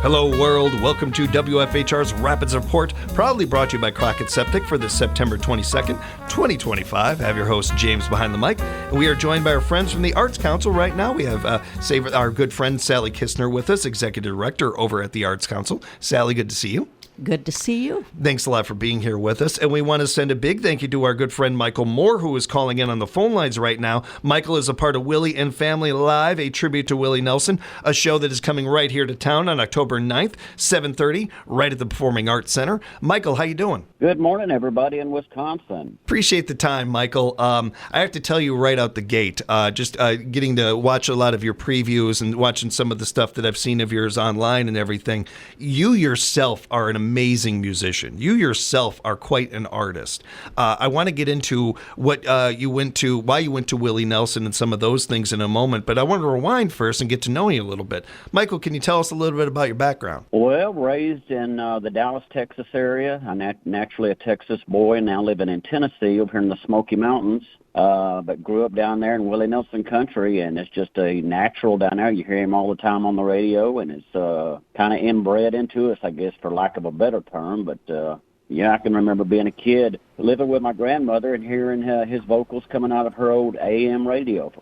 Hello, world. Welcome to WFHR's Rapids Report, proudly brought to you by Crockett Septic for this September 22nd, 2025. I have your host, James, behind the mic. And we are joined by our friends from the Arts Council right now. We have our good friend Sally Kistner with us, Executive Director over at the Arts Council. Sally, good to see you. Good to see you. Thanks a lot for being here with us. And we want to send a big thank you to our good friend Michael Moore, who is calling in on the phone lines right now. Michael is a part of Willie and Family Live, a tribute to Willie Nelson, a show that is coming right here to town on October 9th, 7:30, right at the Performing Arts Center. Michael, how you doing? Good morning, everybody in Wisconsin. Appreciate the time, Michael. I have to tell you right out the gate, getting to watch a lot of your previews and watching some of the stuff that I've seen of yours online and everything, you yourself are an amazing musician. You yourself are quite an artist. I want to get into what why you went to Willie Nelson and some of those things in a moment, but I want to rewind first and get to know you a little bit. Michael, can you tell us a little bit about your background? Well, raised in the Dallas, Texas area. I'm naturally a Texas boy, now living in Tennessee over here in the Smoky Mountains. But grew up down there in Willie Nelson country, and it's just a natural down there. You hear him all the time on the radio, and it's kind of inbred into us, I guess, for lack of a better term. But, I can remember being a kid living with my grandmother and hearing his vocals coming out of her old AM radio,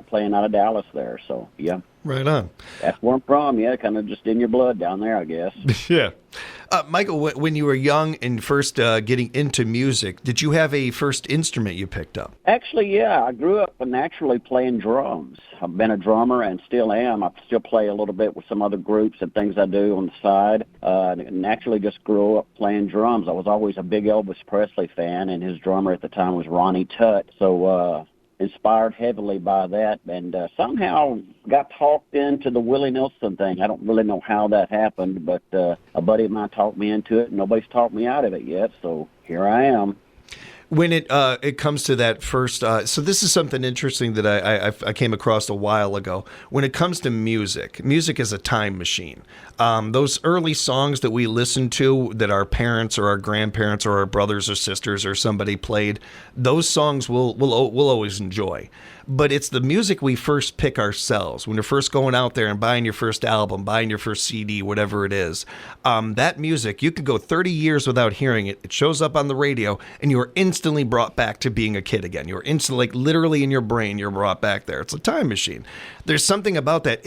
playing out of Dallas there. So, yeah. Right on. That's where I'm from, yeah, kind of just in your blood down there, I guess. Yeah. Michael, when you were young and first getting into music, did you have a first instrument you picked up? Actually, yeah. I grew up naturally playing drums. I've been a drummer and still am. I still play a little bit with some other groups and things I do on the side. Naturally just grew up playing drums. I was always a big Elvis Presley fan, and his drummer at the time was Ronnie Tutt. So, inspired heavily by that, and somehow got talked into the Willie Nelson thing. I don't really know how that happened, but a buddy of mine talked me into it, and nobody's talked me out of it yet, so here I am. When it comes to that first, so this is something interesting that I came across a while ago. When it comes to music is a time machine. Those early songs that we listened to that our parents or our grandparents or our brothers or sisters or somebody played, those songs we'll always enjoy. But it's the music we first pick ourselves. When you're first going out there and buying your first album, buying your first CD, whatever it is, that music, you could go 30 years without hearing it. It shows up on the radio, and you are instantly brought back to being a kid again. You're instantly, like literally in your brain, you're brought back there. It's a time machine. There's something about that.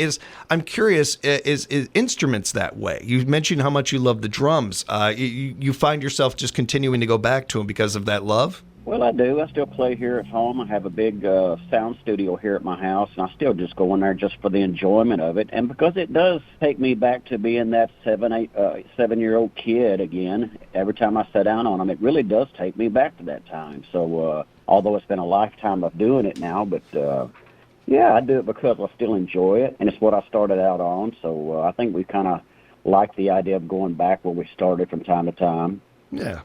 I'm curious, is instruments that way? You mentioned how much you love the drums. You find yourself just continuing to go back to them because of that love? Well, I do. I still play here at home. I have a big sound studio here at my house, and I still just go in there just for the enjoyment of it. And because it does take me back to being that 7-year-old kid again, every time I sit down on them, it really does take me back to that time. So although it's been a lifetime of doing it now, but yeah, I do it because I still enjoy it, and it's what I started out on. So I think we kind of like the idea of going back where we started from time to time. Yeah.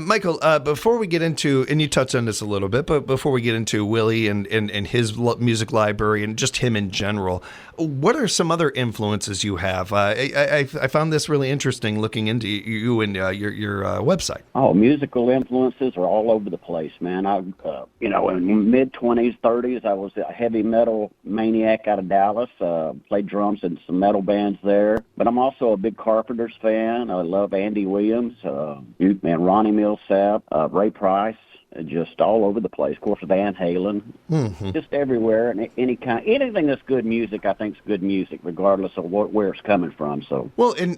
Michael, before we get into, and you touched on this a little bit, but before we get into Willie and his music library and just him in general, what are some other influences you have? I found this really interesting looking into you and your website. Oh, musical influences are all over the place, man. In mid-20s, 30s, I was a heavy metal maniac out of Dallas, played drums in some metal bands there. But I'm also a big Carpenters fan. I love Andy Williams, Ronnie Millsap, Ray Price, just all over the place. Of course, Van Halen, just everywhere, and anything that's good music, I think is good music, regardless of where it's coming from. So well, and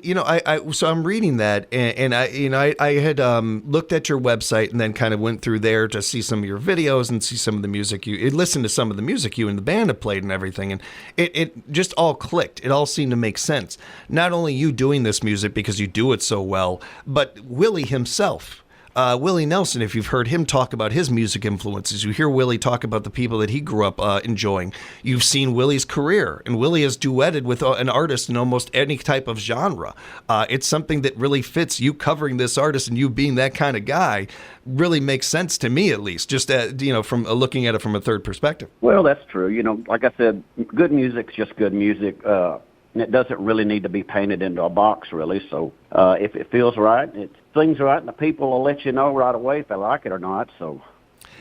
so I'm reading that, and I had looked at your website and then kind of went through there to see some of your videos and see some of the music listened to some of the music you and the band have played and everything, and it just all clicked. It all seemed to make sense. Not only you doing this music because you do it so well, but Willie himself. Willie Nelson, if you've heard him talk about his music influences, you hear Willie talk about the people that he grew up enjoying. You've seen Willie's career, and Willie has duetted with an artist in almost any type of genre. It's something that really fits. You covering this artist and you being that kind of guy really makes sense to me, at least, just from looking at it from a third perspective. Well, that's true. Like I said, good music's just good music. And it doesn't really need to be painted into a box, really. So if it feels right, it sings right, and the people will let you know right away if they like it or not. So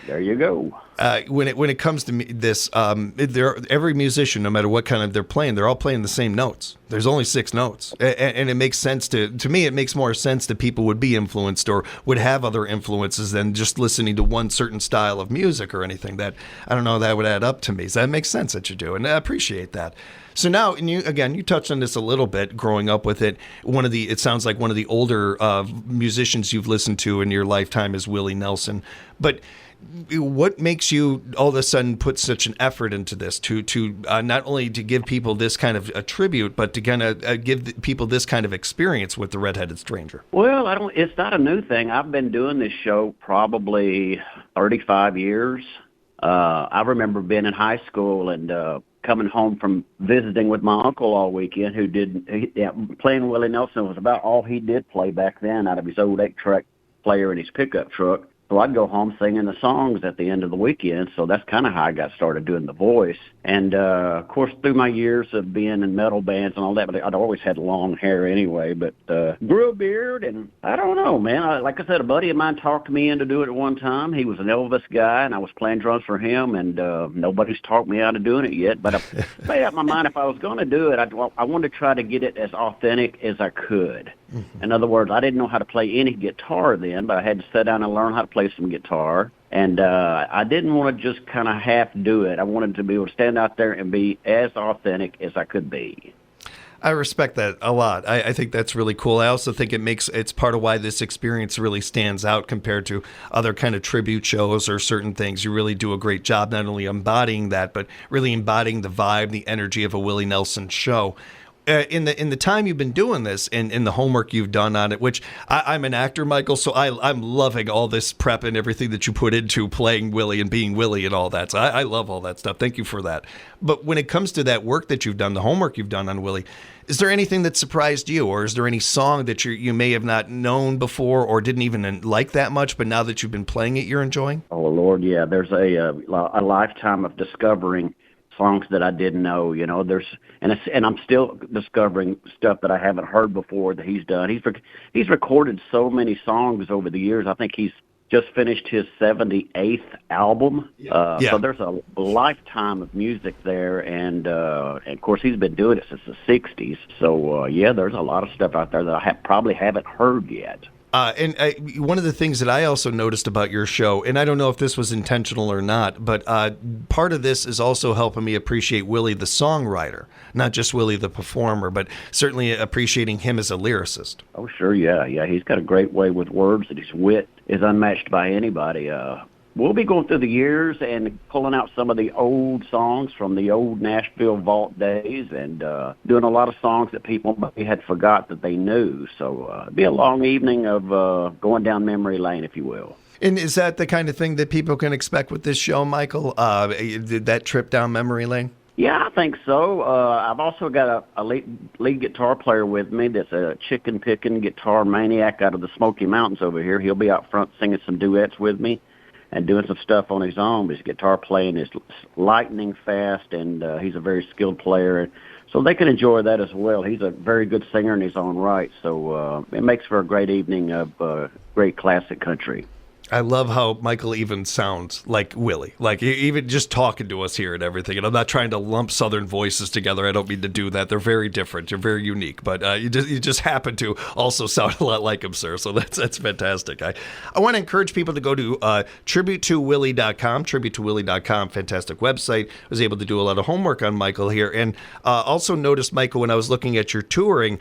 There you go. When it comes to this, every musician, no matter what kind of they're playing, they're all playing the same notes. There's only 6 notes, and it makes sense to me. It makes more sense that people would be influenced or would have other influences than just listening to one certain style of music or anything. That I don't know, that would add up to me. So that makes sense that you do, and I appreciate that. So now, and you touched on this a little bit, growing up with it. It sounds like one of the older musicians you've listened to in your lifetime is Willie Nelson. But what makes you all of a sudden put such an effort into this to not only to give people this kind of a tribute, but to kind of give people this kind of experience with the Redheaded Stranger? Well, it's not a new thing. I've been doing this show probably 35 years. I remember being in high school and coming home from visiting with my uncle all weekend, playing Willie Nelson was about all he did play back then out of his old 8-track player in his pickup truck. So I'd go home singing the songs at the end of the weekend. So that's kind of how I got started doing the voice. And, of course, through my years of being in metal bands and all that, but I'd always had long hair anyway, but grew a beard. And I don't know, man. Like I said, a buddy of mine talked me into doing it one time. He was an Elvis guy, and I was playing drums for him, and nobody's talked me out of doing it yet. But I made up my mind if I was going to do it, I wanted to try to get it as authentic as I could. Mm-hmm. In other words, I didn't know how to play any guitar then, but I had to sit down and learn how to play some guitar. And I didn't want to just kind of half do it. I wanted to be able to stand out there and be as authentic as I could be. I respect that a lot. I think that's really cool. I also think it's part of why this experience really stands out compared to other kind of tribute shows or certain things. You really do a great job not only embodying that, but really embodying the vibe, the energy of a Willie Nelson show. In the time you've been doing this and in the homework you've done on it, which I'm an actor, Michael, so I'm loving all this prep and everything that you put into playing Willie and being Willie and all that. So I love all that stuff. Thank you for that. But when it comes to that work that you've done, the homework you've done on Willie, is there anything that surprised you, or is there any song that you may have not known before or didn't even like that much, but now that you've been playing it, you're enjoying? Oh, Lord, yeah. There's a lifetime of discovering songs that I didn't know, and I'm still discovering stuff that I haven't heard before that he's done. He's recorded so many songs over the years. I think he's just finished his 78th album. So there's a lifetime of music there, and of course he's been doing it since the 60s. So there's a lot of stuff out there that I probably haven't heard yet. One of the things that I also noticed about your show, and I don't know if this was intentional or not, but part of this is also helping me appreciate Willie the songwriter, not just Willie the performer, but certainly appreciating him as a lyricist. Oh, sure, yeah. He's got a great way with words, and his wit is unmatched by anybody. We'll be going through the years and pulling out some of the old songs from the old Nashville vault days and doing a lot of songs that people maybe had forgot that they knew. So it'll be a long evening of going down memory lane, if you will. And is that the kind of thing that people can expect with this show, Michael? That trip down memory lane? Yeah, I think so. I've also got a lead guitar player with me that's a chicken-picking guitar maniac out of the Smoky Mountains over here. He'll be out front singing some duets with me and doing some stuff on his own. His guitar playing is lightning fast, and he's a very skilled player. So they can enjoy that as well. He's a very good singer in his own right, so it makes for a great evening of great classic country. I love how Michael even sounds like Willie, like even just talking to us here and everything. And I'm not trying to lump Southern voices together. I don't mean to do that. They're very different. You're very unique, but you just happen to also sound a lot like him, sir. So that's fantastic. I want to encourage people to go to tribute2willie.com, tribute2willie.com, fantastic website. I was able to do a lot of homework on Michael here, and also noticed, Michael, when I was looking at your touring,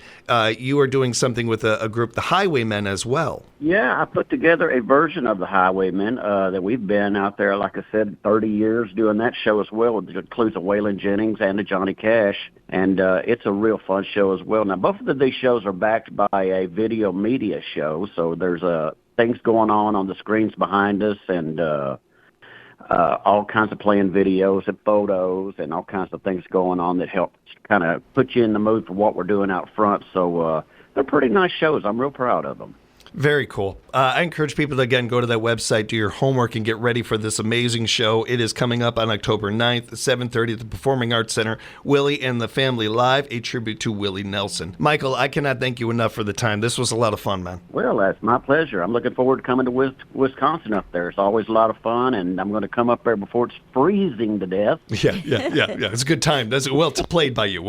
you are doing something with a group, the Highwaymen, as well. Yeah, I put together a version of the Highwaymen that we've been out there, like I said, 30 years doing that show as well. It includes a Waylon Jennings and a Johnny Cash, and it's a real fun show as well. Now, both of these shows are backed by a video media show, so there's things going on the screens behind us, and all kinds of playing videos and photos and all kinds of things going on that help kind of put you in the mood for what we're doing out front. So they're pretty nice shows. I'm real proud of them. Very cool. I encourage people to, again, go to that website, do your homework, and get ready for this amazing show. It is coming up on October 9th, 7:30 at the Performing Arts Center. Willie and the Family Live, a tribute to Willie Nelson. Michael, I cannot thank you enough for the time. This was a lot of fun, man. Well, that's my pleasure. I'm looking forward to coming to Wisconsin up there. It's always a lot of fun, and I'm going to come up there before it's freezing to death. Yeah. It's a good time. Does it well? It's played by you.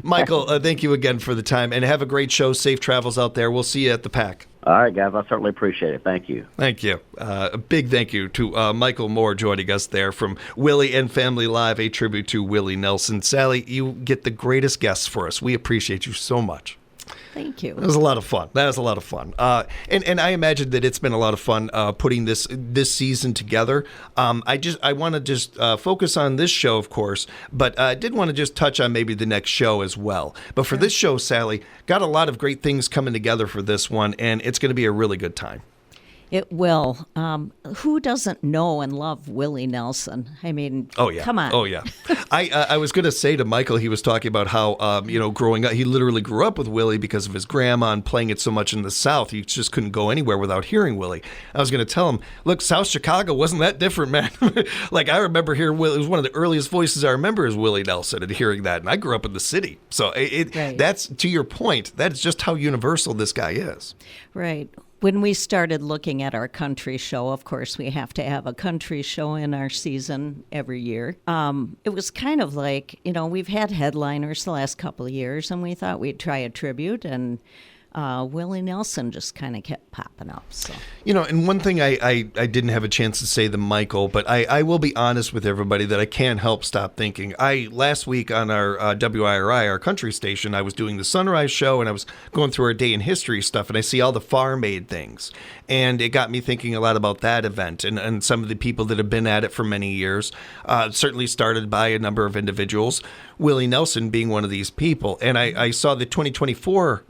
Michael, thank you again for the time, and have a great show. Safe travels out there. We'll see you at the PAC. All right, guys. I certainly appreciate it. Thank you. Thank you. A big thank you to Michael Moore joining us there from Willie and Family Live, a tribute to Willie Nelson. Sally, you get the greatest guests for us. We appreciate you so much. Thank you. It was a lot of fun. That was a lot of fun. And I imagine that it's been a lot of fun putting this season together. I want to just focus on this show, of course, but I did want to just touch on maybe the next show as well. But for this show, Sally, got a lot of great things coming together for this one, and it's going to be a really good time. It will. Who doesn't know and love Willie Nelson? I mean, come on. Oh, yeah. I was going to say to Michael, he was talking about how, growing up, he literally grew up with Willie because of his grandma and playing it so much in the South. He just couldn't go anywhere without hearing Willie. I was going to tell him, look, South Chicago wasn't that different, man. Like, I remember hearing Willie. It was one of the earliest voices I remember is Willie Nelson and hearing that. And I grew up in the city. So that's, to your point, that's just how universal this guy is. Right. When we started looking at our country show, of course, we have to have a country show in our season every year. It was kind of like, we've had headliners the last couple of years, and we thought we'd try a tribute, and Willie Nelson just kind of kept popping up. So. And one thing I didn't have a chance to say to Michael, but I will be honest with everybody that I can't help stop thinking. Last week on our WIRI, our country station, I was doing the Sunrise show, and I was going through our day in history stuff, and I see all the farm aid things. And it got me thinking a lot about that event and some of the people that have been at it for many years, certainly started by a number of individuals, Willie Nelson being one of these people. And I saw the 2024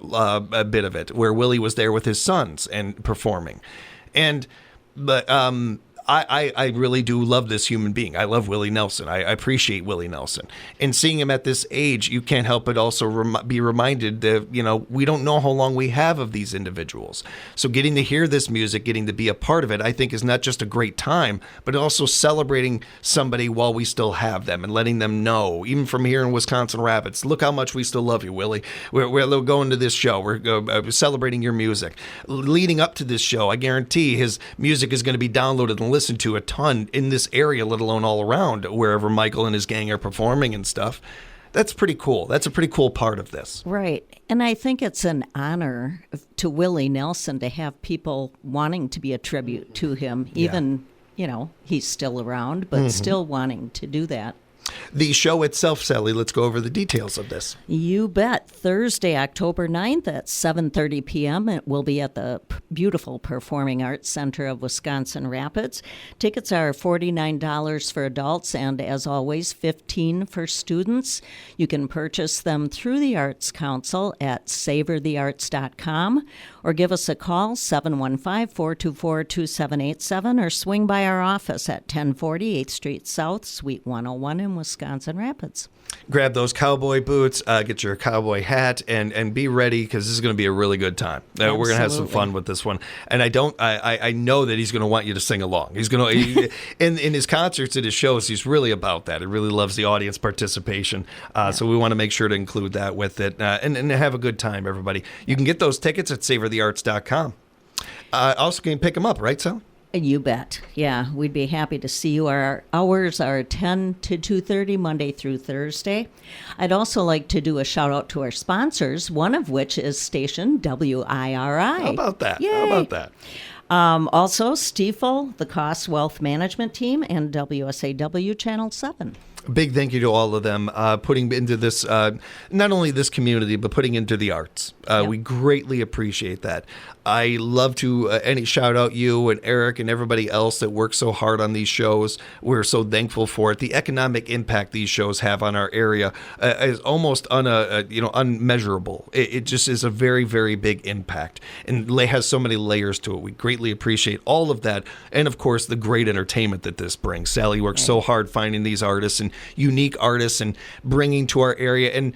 bit of it where Willie was there with his sons and performing. But I really do love this human being. I love Willie Nelson. I appreciate Willie Nelson. And seeing him at this age, you can't help but also be reminded that, we don't know how long we have of these individuals. So getting to hear this music, getting to be a part of it, I think is not just a great time, but also celebrating somebody while we still have them and letting them know, even from here in Wisconsin Rapids, look how much we still love you, Willie. We're going to this show. We're celebrating your music. Leading up to this show, I guarantee his music is going to be downloaded and listened to a ton in this area, let alone all around wherever Michael and his gang are performing and stuff. That's pretty cool. That's a pretty cool part of this. Right. And I think it's an honor to Willie Nelson to have people wanting to be a tribute to him, even, he's still around, but still wanting to do that. The show itself, Sally, let's go over the details of this. You bet. Thursday, October 9th at 7:30 p.m. It will be at the beautiful Performing Arts Center of Wisconsin Rapids. Tickets are $49 for adults and, as always, $15 for students. You can purchase them through the Arts Council at savorthearts.com or give us a call, 715-424-2787, or swing by our office at 1040 8th Street South, Suite 101 in Wisconsin Rapids. Grab those cowboy boots, get your cowboy hat, and be ready because this is going to be a really good time. We're going to have some fun with this one. And I know that he's going to want you to sing along. He's going to in his concerts and his shows, he's really about that. He really loves the audience participation. So we want to make sure to include that with it and have a good time, everybody. You can get those tickets at savorthearts.com. Also, can you pick them up, right, Sal? You bet. Yeah, we'd be happy to see you. Our hours are 10 to 2:30 Monday through Thursday. I'd also like to do a shout out to our sponsors, one of which is station WIRI. How about that? Yay. How about that? Also, Stiefel, the Cost Wealth Management Team, and WSAW Channel 7. Big thank you to all of them putting into this, not only this community, but putting into the arts. Yep. We greatly appreciate that. I love to shout out you and Eric and everybody else that works so hard on these shows. We're so thankful for it. The economic impact these shows have on our area is almost unmeasurable. It just is a very, very big impact and has so many layers to it. We greatly appreciate all of that. And of course, the great entertainment that this brings. Sally works so hard finding these artists and unique artists and bringing to our area. And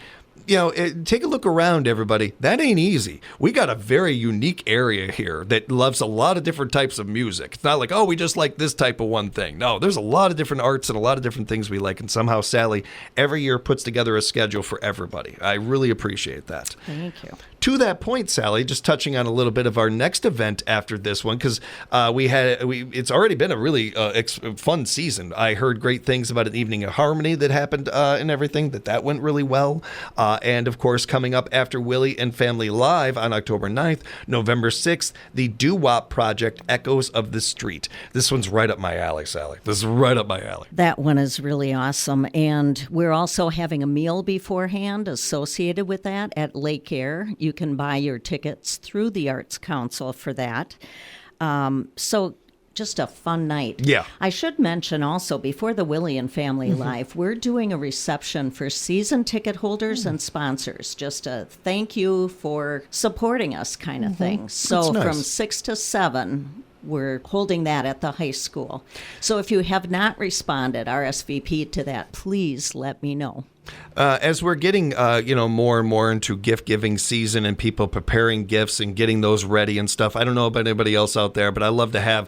Take a look around, everybody. That ain't easy. We got a very unique area here that loves a lot of different types of music. It's not like, we just like this type of one thing. No, there's a lot of different arts and a lot of different things we like. And somehow Sally every year puts together a schedule for everybody. I really appreciate that. Thank you. To that point, Sally, just touching on a little bit of our next event after this one, because it's already been a really fun season. I heard great things about an evening of harmony that happened and everything, that went really well. And of course, coming up after Willie and Family Live on October 9th, November 6th, the Doo-Wop Project, Echoes of the Street. This one's right up my alley, Sally. This is right up my alley. That one is really awesome. And we're also having a meal beforehand associated with that at Lake Air. You can buy your tickets through the Arts Council for that. So just a fun night. Yeah. I should mention also, before the Willie and Family Live, we're doing a reception for season ticket holders and sponsors. Just a thank you for supporting us kind of thing. So That's nice. from 6 to 7, we're holding that at the high school. So if you have not responded, RSVP to that, please let me know. As we're getting, more and more into gift giving season and people preparing gifts and getting those ready and stuff, I don't know about anybody else out there, but I love to have,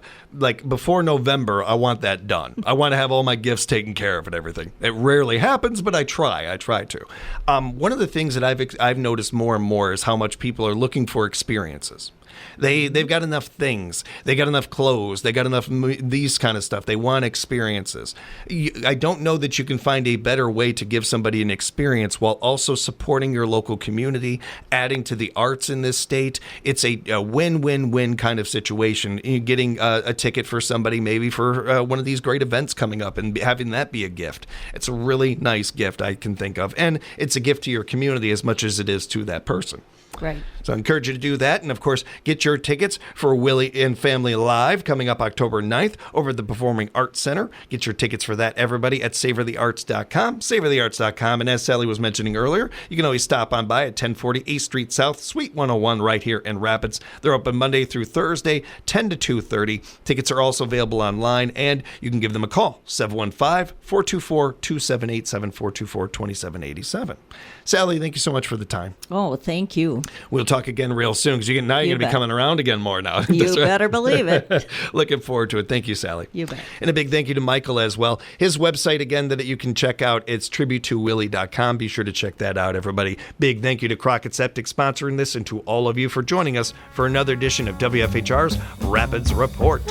before November, I want that done. I want to have all my gifts taken care of and everything. It rarely happens, but I try to. One of the things that I've noticed more and more is how much people are looking for experiences. They've got enough things. They got enough clothes. They got enough these kind of stuff. They want experiences. I don't know that you can find a better way to give somebody an experience while also supporting your local community, adding to the arts in this state. It's a win-win-win kind of situation. You're getting a ticket for somebody, maybe for one of these great events coming up, and having that be a gift. It's a really nice gift I can think of. And it's a gift to your community as much as it is to that person. Right. So I encourage you to do that. And, of course, get your tickets for Willie and Family Live coming up October 9th over at the Performing Arts Center. Get your tickets for that, everybody, at savorthearts.com, savorthearts.com. And as Sally was mentioning earlier, you can always stop on by at 1040 8th Street South, Suite 101 right here in Rapids. They're open Monday through Thursday, 10 to 2:30. Tickets are also available online, and you can give them a call, 715-424-2787, 424-2787. Sally, thank you so much for the time. Oh, thank you. We'll talk again real soon, because you're going to be coming around again more now. You better believe it. Looking forward to it. Thank you, Sally. You bet. And a big thank you to Michael as well. His website, again, that you can check out, it's tribute2willie.com. Be sure to check that out, everybody. Big thank you to Crockett Septic sponsoring this, and to all of you for joining us for another edition of WFHR's Rapids Report.